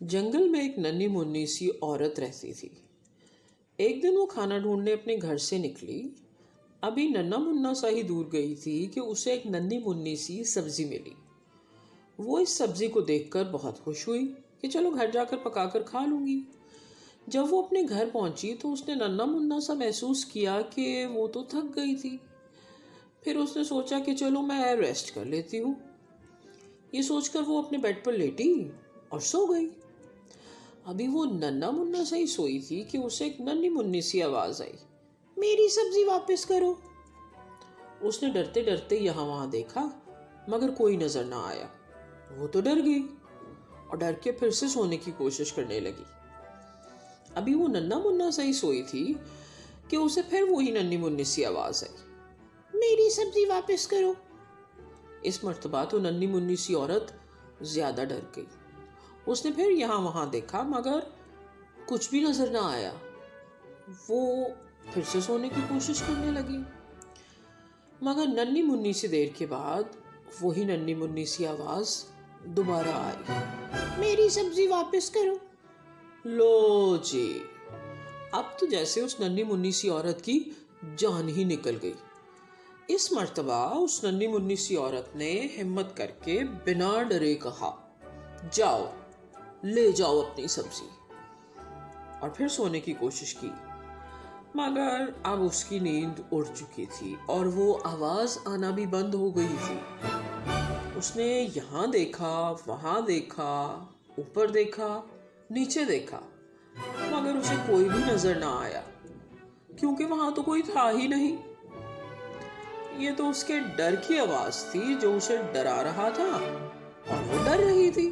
जंगल में एक नन्ही मुन्नी सी औरत रहती थी। एक दिन वो खाना ढूंढने अपने घर से निकली। अभी नन्हा मुन्ना सा ही दूर गई थी कि उसे एक नन्ही मुन्नी सी सब्जी मिली। वो इस सब्जी को देखकर बहुत खुश हुई कि चलो घर जाकर पकाकर खा लूंगी। जब वो अपने घर पहुंची तो उसने नन्हा मुन्ना सा महसूस किया कि वो तो थक गई थी। फिर उसने सोचा कि चलो मैं रेस्ट कर लेती हूँ। ये सोचकर वो अपने बेड पर लेटी और सो गई। अभी वो नन्हा मुन्ना सा ही सोई थी कि उसे एक नन्ही मुन्नी सी आवाज आई, मेरी सब्जी वापस करो। उसने डरते डरते यहाँ वहां देखा मगर कोई नजर ना आया। वो तो डर गई और डर के फिर से सोने की कोशिश करने लगी। अभी वो नन्हा मुन्ना सा ही सोई थी कि उसे फिर वही नन्ही मुन्नी सी आवाज आई, मेरी सब्जी वापस करो। इस मर्तबा तो नन्ही मुन्नी सी औरत ज्यादा डर गई। उसने फिर यहाँ वहां देखा मगर कुछ भी नजर ना आया। वो फिर से सोने की कोशिश करने लगी मगर नन्ही मुन्नी सी देर के बाद वही नन्ही मुन्नी सी आवाज दोबारा आई, मेरी सब्जी वापस करो। लो जी, अब तो जैसे उस नन्ही मुन्नी सी औरत की जान ही निकल गई। इस मर्तबा उस नन्ही मुन्नी सी औरत ने हिम्मत करके बिना डरे कहा, जाओ ले जाओ अपनी सब्जी। और फिर सोने की कोशिश की मगर अब उसकी नींद उड़ चुकी थी और वो आवाज आना भी बंद हो गई थी। उसने यहाँ देखा, वहां देखा, ऊपर देखा, नीचे देखा मगर उसे कोई भी नजर ना आया क्योंकि वहां तो कोई था ही नहीं। ये तो उसके डर की आवाज थी जो उसे डरा रहा था और वो डर रही थी।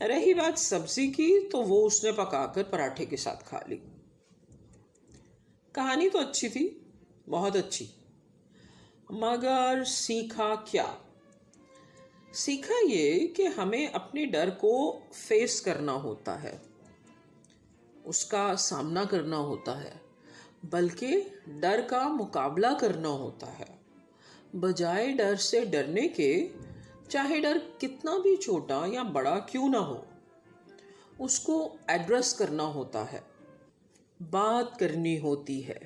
रही बात सब्जी की तो वो उसने पकाकर पराठे के साथ खा ली। कहानी तो अच्छी थी, बहुत अच्छी, मगर सीखा क्या? सीखा ये कि हमें अपने डर को फेस करना होता है, उसका सामना करना होता है, बल्कि डर का मुकाबला करना होता है। बजाय डर से डरने के, चाहे डर कितना भी छोटा या बड़ा क्यों ना हो, उसको एड्रेस करना होता है, बात करनी होती है।